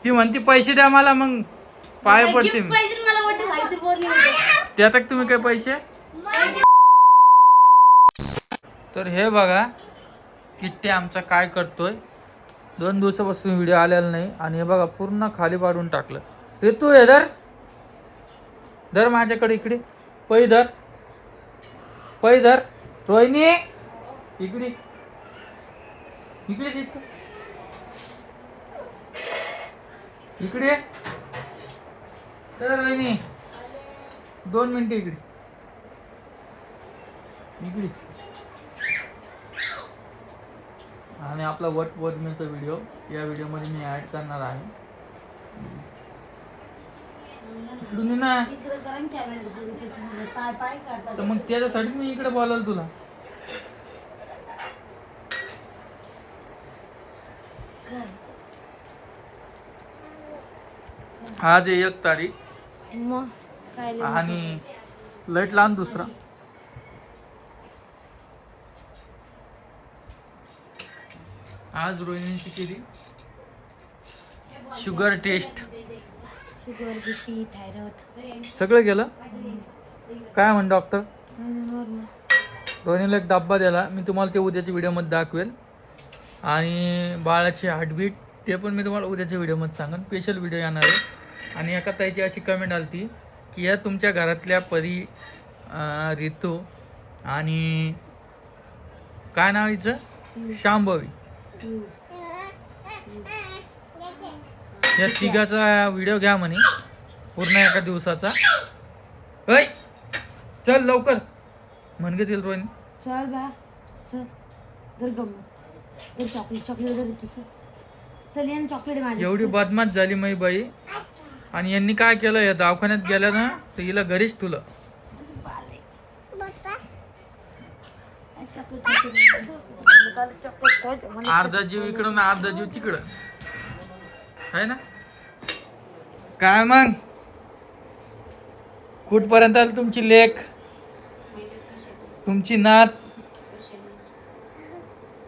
ती म्हणते पैसे द्या मला, मग पाय पडते मी. त्यात तुम्ही काय पैसे. तर हे बघा किट्टे आमचा काय करतोय. 2 दिवसापासून व्हिडिओ आलेला नाही आणि हे बघा पूर्ण खाली पाडून टाकलं. रे तू हे धर माझ्याकडे इकडे. पै धर रोहिणी इकडे इकडे इकडे तर रोहिणी 2 मिनिटं इकडे इकडे. आणि आपला वटपौर्णिमेचा व्हिडिओ या व्हिडिओमध्ये मी ऍड करणार आहे. इकडून ना तर मग त्याच्यासाठी मी इकडे बोलाल तुला. आज 1 तारीख आणि लाईट लावून दुसरा. आज रोहिणीची केली sugar test. Sugar, BP, thyroid सगळं केलं. काय म्हण डॉक्टर. रोहिणीला एक डब्बा दिला. मी तुम्हाला ते उद्याच्या व्हिडिओमध्ये दाखवेल. आणि बाळाची हार्टबीट ते पण मी तुम्हाला उद्याच्या व्हिडिओमध्ये सांगेन. स्पेशल व्हिडिओ येणार आहे. आणि एका ताईची अशी कमेंट आली ती की या तुमच्या घरातल्या परी रितू आणि काय नाव हिचं शांभवी या तिघाचा व्हिडिओ घ्या म्हणे पूर्ण एका दिवसाचा. ऐ चल लवकर म्हण घेतील रोहिणी. चल बा चल घर गम्मत चॉकलेट चल या चॉकलेट माझी. एवढी बदमाश झाली माझी बाई. आणि यांनी काय केलं या दवाखान्यात गेल्या ना तर हिला घरीच ठुलं. अर्धा जीव इकडं ना अर्धा जीव तिकडं आहे ना. काय मग कुठपर्यंत आली तुमची लेक, तुमची नात,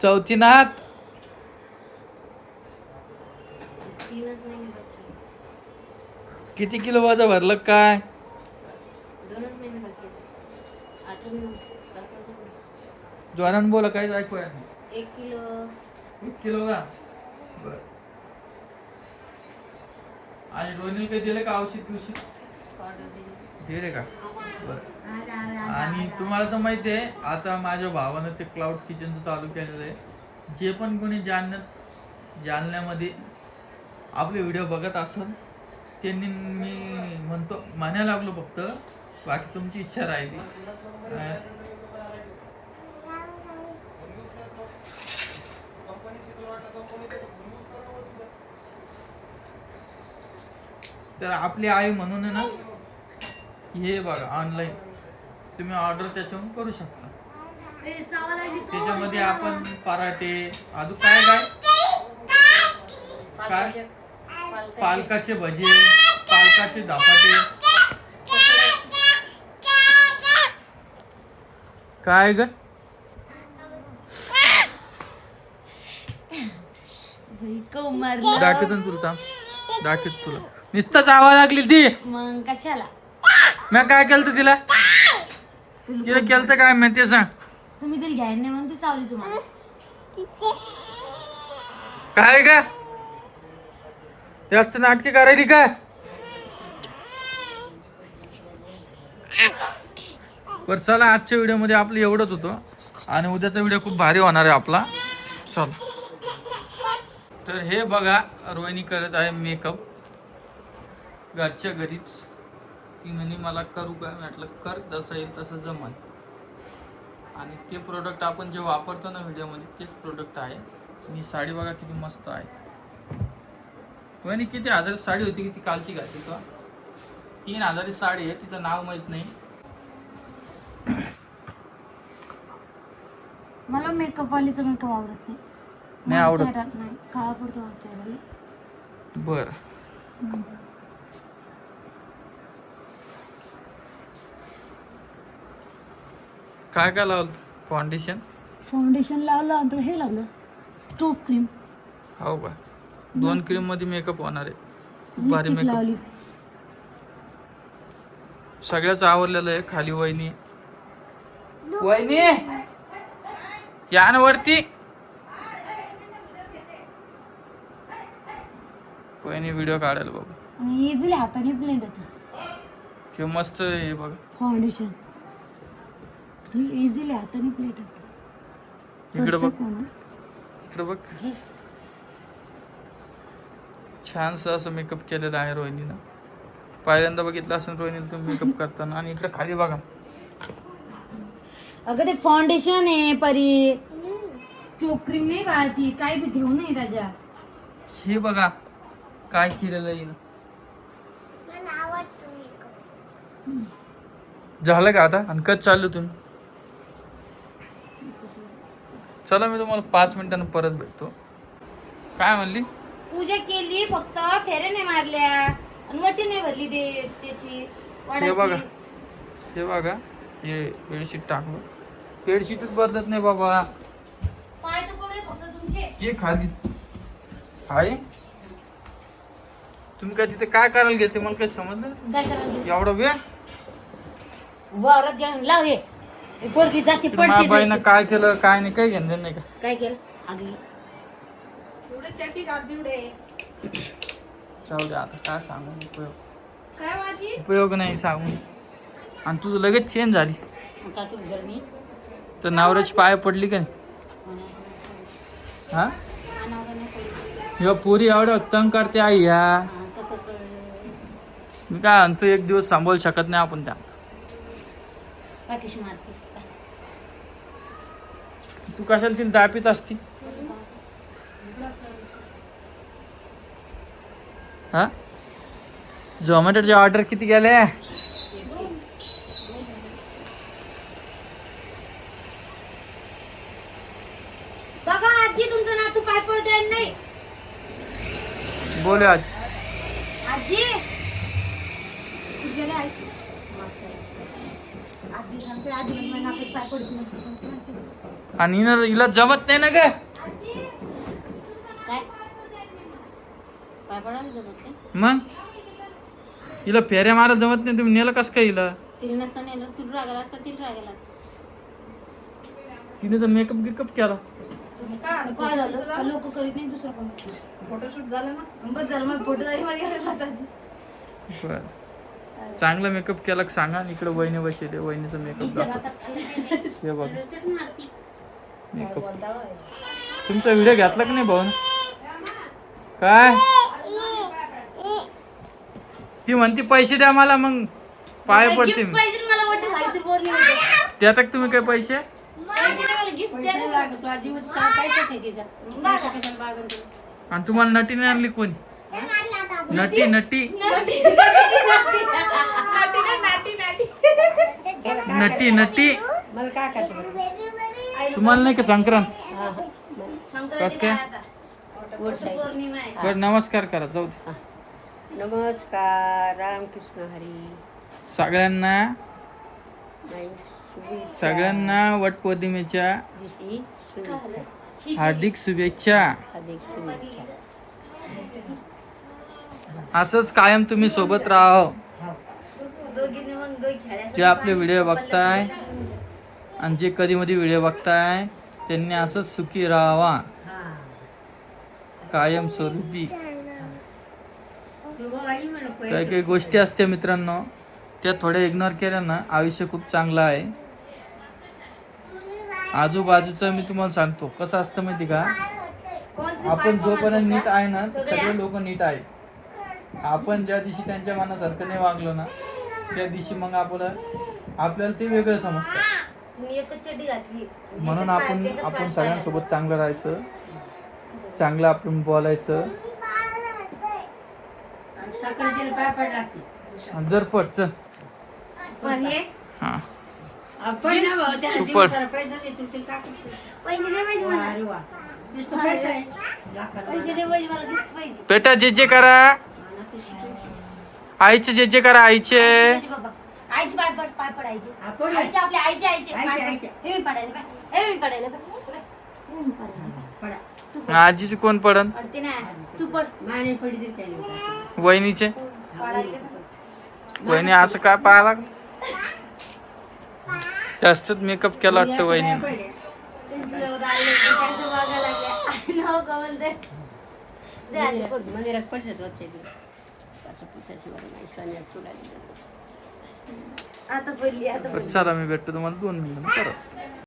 चौथी नात. किती किलो वजन भरलं काय. जोरान बोला काहीच ऐकू येत नाही. 1 किलो का बर. आणि रोहिणी काही दिले का औषध दिले का बर. आणि तुम्हाला तर माहिती आहे आता माझ्या भावानं ते क्लाउड किचनचं चालू केलेलं आहे. जे पण कोणी जालन्यामध्ये आपले व्हिडिओ बघत असेल त्यांनी मी म्हणतो म्हणायला लागलो फक्त बाकी तुमची इच्छा राहिली. तर आपली आई म्हणून आहे ना हे बघा ऑनलाईन तुम्ही ऑर्डर त्याच्यावरून करू शकता. त्याच्यामध्ये आपण पराठे अजून काय काय पालकाचे भजे, पालकाचे धपाटे. काय ग दाखवतो तुला दाखवत तुला नुसताच आवाज लागली ती. मग कशाला मी काय केलं तिला केलं काय माहिती सांग. तुम्ही तिला घ्यायला नाही म्हणून ती चावली तुम्हाला. काय का जास्त नाटके करायली काय. पर चला आजच्या व्हिडिओमध्ये आपलं एवढंच होतं आणि उद्याचा व्हिडिओ खूप भारी होणार आहे आपला. चला तर हे बघा रोहिणी करत आहे मेकअप घरच्या घरीच. ती म्हणे मला करू का म्हटलं कर जसं येईल तसं जमल. आणि ते प्रोडक्ट आपण जे वापरतो ना व्हिडिओमध्ये तेच प्रोडक्ट आहे. ही साडी बघा किती मस्त आहे. रोहिणी किती हजार साडी होती किती कालची घातली तो 3000 साडी आहे. तिचं नाव माहित नाही. मला मेकअप वालीचा मेकअप आवडत नाही. नाही आवडत नाही काळा पडतो वाटतं. बर काय काय लावलं फाउंडेशन लावलं आणि हे लावलं स्टोप क्रीम. हो का 2 क्रीम मध्ये मेकअप होणार आहे. खूप भारी लिपस्टिक मेकअप. लावली. सगळ्याच आवडलेलं आहे. खाली वहिनी वहिनी या ना वरती. वहिनी व्हिडिओ काढायला बघा. आणि इझिली हाताने ब्लेंड होतं हे मस्त आहे बघा. फाउंडेशन इझिली हाताने ब्लेंड होतं. इकडे बघ, Perfect म्हणा. इकडे बघ. छानस असं मेकअप केलेलं आहे रोहिणीनं. पहिल्यांदा बघितलं असं रोहिणीला तुम्ही मेकअप करताना. आणि इकडे खाली बघा. अगं ते फाउंडेशन आहे परी, स्टोक क्रीम नाही बाळती. काय बी घेऊ नाही राजा. हे बघा काय केलेलं आहे हिनं. झालं का आता? आणि कच चाललो तुम्ही? चला मी तुम्हाला 5 मिनिटांनी परत भेटतो. काय म्हणली? पूजा केली फक्त फेऱ्या नाही मारल्या आणि वटी नाही भरली त्याची हे बघा, वडाची. हे बघा, हे बेडशीट टाकलं. बेडशीटच बदलत नाही बाबा. पाय तर पडले फक्त तुमचे. हे खाली आहे. तुम्ही काय तिथे काय करायला गेलते मला काही समजलं नाही. काय करायचं एवढा वेळ वावरात घेऊन लाव. हे पोरगी जाती माझ्या पडते. बाईनं काय केलं काय नाही काही घेणं नाही का. काय केलं आगली जाऊ दे आता काय सांगू. काय माझी उपयोग नाही सांगून. आणि तुझं लगेच चेंज झाली. काय करू गरमी तर नवऱ्याची पाय पडली का नाही? हा ह्या पोरी एवढं तंग करते आई. या कसं कळलं मी काय म्हणतो, एक दिवस सांभाळू शकत नाही आपण त्या. पाकिश मारते. तू कशाला तिला दापीत असती? हा झोमॅटोचे ऑर्डर किती गेले? बघा आजी तुमचं नातू पाय पडतोय नाही. बोले आज आजी गेले आजी सांगते आजी म्हणजे माझ्या नातूच पाय पडत नाही. आणि हिला जमत नाही ना ग. काय पाय पडायला जमत नाही. मग हिला फेऱ्या मारायला जमत नाही. तुम्ही नेलं कसं काय हिला? तिने नसता नेलं तुला रागायला असता तिला रागायला. तिने तर मेकअप गिकअप केला. काय झालं लोक करीत नाही दुसरं कोण. फोटोशूट झालं ना बस झालं. मग फोटो झाली माझ्या बर चांगला मेकअप केला का सांगा. इकडे वहिनी बसले. वहिनीचा मेकअप दाखव. हे बघ मेकअप. तुमचा व्हिडिओ घेतला का नाही भाऊ? काय ती म्हणते पैसे द्या मला मग पाय पडते मी. पाहिजे मला वाटतं साहित्य बोलली होती. त्यात का तुम्ही काय पैसे? पैसे नाही मला गिफ्ट द्यायला लागत. तुला जीव काहीच नाही तिचा. आणि तुम्हाला नटीने आणली कोणी? नटी नटी नटी नटी मला काय करायचं तुम्हाला नाही का संक्रांत? कस काय? पौर्णिमा आहे. बर नमस्कार करा. जाऊ दे. नमस्कार. रामकृष्ण हरी. सगळ्यांना शुभेच्छा. सगळ्यांना वटपौर्णिमेच्या दिवशी शुभेच्छा. हार्दिक शुभेच्छा. हार्दिक शुभेच्छा. असंच कायम तुम्ही सोबत राहा. दोघींनी मग दोघी खेळायचं. जे आपले व्हिडिओ बघताय आणि जे कधी मध्ये व्हिडिओ बघताय त्यांनी असंच सुखी राहावा हा. कायम स्वरूपी. शुभ आई म्हणू पहिले. काही काही गोष्टी असते मित्रांनो, त्या थोड्या इग्नोर केल्या ना आयुष्य खूप चांगलं आहे. आजूबाजूचं मी तुम्हाला सांगतो कसं असतं माहिती का. आपण जोपर्यंत नीट आहे ना सगळे लोक नीट आहेत. आपण ज्या दिवशी त्यांच्या मनासारखं नाही वागलो ना त्या दिवशी मग आपल्याला ते वेगळं समजतं. मी एकच चड्डी घातली. म्हणून आपण सगळ्यांसोबत चांगलं राहायचं, चांगलं आपण बोलायचं. सकाळची पाय पडला की. जर पट चल. पण हे हा आपण ना भाऊ त्याला सुपर. दिवसाला पैसा देतो ते का करतो? पैसे नाही पाहिजे वा मला. रे वा. नुसतं पैसा आहे. लाखाला पैसे नाही पाहिजे मला. गिफ्ट पाहिजे. बेटा जे जे करा आईचे जे जे करा आईचे. पाहिजे बाबा. आईची पाय पडायचे. आपण आईचे आपल्या आईचे आईचे. हे मी पडायला पाय. हे मी पडायला पाय. हे मी पडायला पाय. पडा. आजीची कोण पडन? पडते ना. तू पण माने पडी देत काही नाही. वहिनीचे पाडायला वहिनी असं काय पाहायला जास्तच मेकअप केला वाटतं वहिनी त्यांची एवढं आले की त्यांचं बघायला लागले. नाव का म्हणते दे आले पड. मंदिरात पडतात रोजच्या दिवस. त्याचं पुसायची वाली नाही, सोन्यात सोडायला. आता पडली आता चला मी भेटतो तुम्हाला 2 मिनिटं परत.